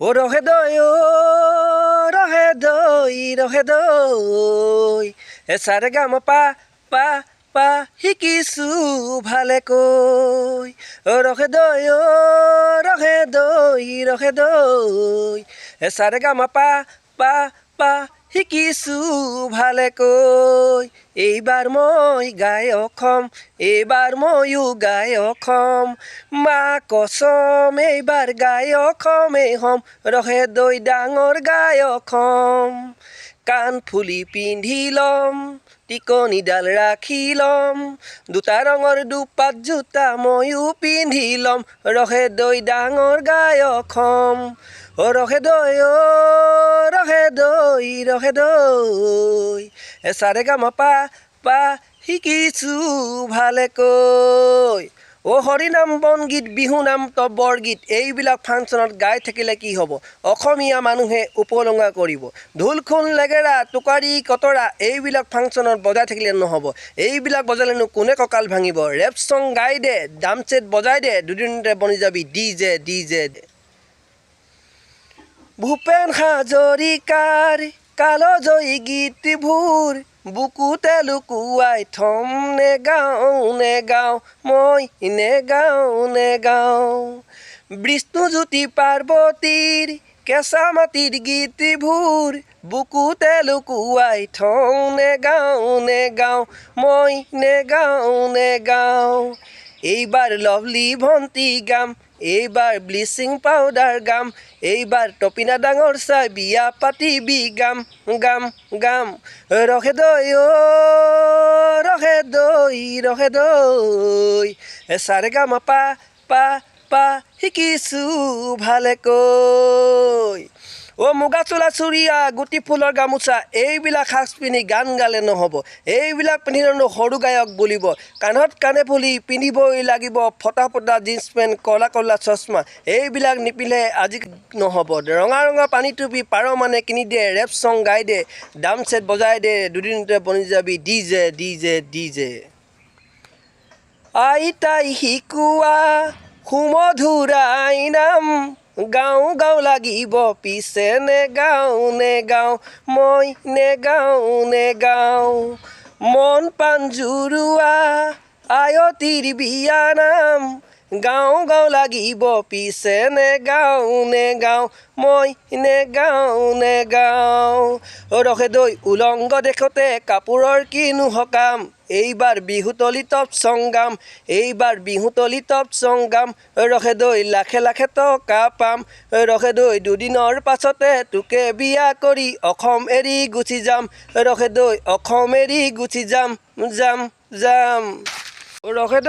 ও রহে দই ও রহে দই রহে দই এসারে গাম পা পা পা শিকিছো ভালে কৈ ও রহে দই রহে দই এসারে গাম পা পা পা শিকিছো ভালে কৈ এইবাৰ মই গায়ক হম এইবাৰ ময়ো গায়ক হম মা কসম এইবাৰ গায়ক হম ৰহে দৈ ডাঙৰ গায়ক হম কাণ ফুলি পিন্ধি ল'ম টিকনিডাল ৰাখি ল'ম দুটা ৰঙৰ দুপাত জোতা ময়ো পিন্ধি ল'ম ৰহে দৈ ডাঙৰ গায়ক হম ৰহে দৈ ৰহে দৈ এচাৰে গাম পা পা শিকিছো ভালে কৈ ও হৰিনাম বনগীত বিহুনাম বৰগীত এইবিলাক ফাংচনত গাই থাকিলে কি হ'ব অসমীয়া মানুহে উপলঙা কৰিব ঢোলখোল লেগেৰা টোকাৰী কতৰা এইবিলাক ফাংচনত বজাই থাকিলে নহ'ব এইবিলাক বজালেনো কোনে কঁকাল ভাঙিব ৰেপ ছং গাই দে ডাম ছেট বজাই দে দুদিনতে বনি যাবি ডিজে ভূপেন হাজৰিকাৰ কালজয়ী গীতবোৰ বুকুতে লুকুৱাই থম নেগাওঁ মই নেগাওঁ বিষ্ণুজ্যোতি পাৰ্বতীৰ কেঁচা মাটিৰ গীতবোৰ বুকুতে লুকুৱাই থম নেগাওঁ মই নেগাওঁ এইবাৰ লভলি ভণ্টি গাম এইবাৰ ব্লিচিং পাউডাৰ গাম এইবাৰ টপিনা ডাঙৰ চাই বিয়া পাতিবি গাম ৰহে দৈ এচাৰে গাম পা পা পা শিকিছো ভালে কৈ ও মুগা চোলা চুৰিয়া গুটি ফুলৰ গামোচা এইবিলাক সাজ পিন্ধি গান গালে নহ'ব এইবিলাক পিন্ধিলেনো সৰু গায়ক বুলিব কাণত কাণে ফুলি পিন্ধিবই লাগিব ফটা জিন্স পেণ্ট কলা চশমা এইবিলাক নিপিন্ধে আজি নহ'ব ৰঙা পানী টুপি পাৰ মানে কিনি দে ৰেপ ছং গাই দে ডাম ছেট বজাই দে দুদিনতে বনি যাবি ডিজে আইতাই শিকোৱা সুমধুৰাই নাম গাওঁ লাগিব পিছে নেগাওঁ মই নেগাওঁ মন পাঞ্জুৰুৱা আয়তীৰ বিয়া নাম গাওঁ লাগিব পিছে নেগাওঁ মই নেগাওঁ ৰহে দৈ উলংগ দেখোঁতে কাপোৰৰ কিনো সকাম এইবাৰ বিহুতলী টপ ছং গাম ৰহে দৈ লাখে টকা পাম ৰহে দৈ দুদিনৰ পাছতে তোকে বিয়া কৰি অসম এৰি গুচি যাম ৰহে দৈ অসম এৰি গুচি যাম ৰহে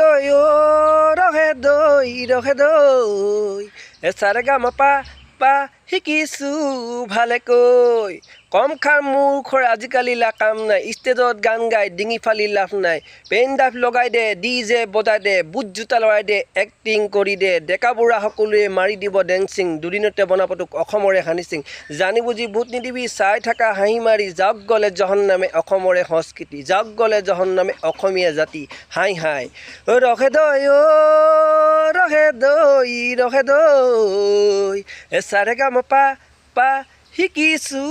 দৈ এচাৰে গাম পা শিকিছো ভালে কৈ কম খাৰ মূৰ্খৰ আজিকালি কাম নাই ষ্টেজত গান গাই ডিঙি ফালি লাভ নাই পেইন ডাফ লগাই দে ডিজে বজাই দে বুট জোতা লগাই দে এক্টিং কৰি দে ডেকা বুঢ়া সকলোৱে মাৰি দিব ডেন্সিং দুদিনতে বনাবটোক অসমৰে হানিচিং জানি বুজি ভোট নিদিবি চাই থাকা হাঁহি মাৰি যাওক গ'লে জহন্নামে অসমৰে সংস্কৃতি যাওক গ'লে জহন্নামে অসমীয়া জাতি হাই ৰহে দৈ এচাৰে গাম পা শিকিছো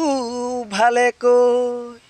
ভালে কৈ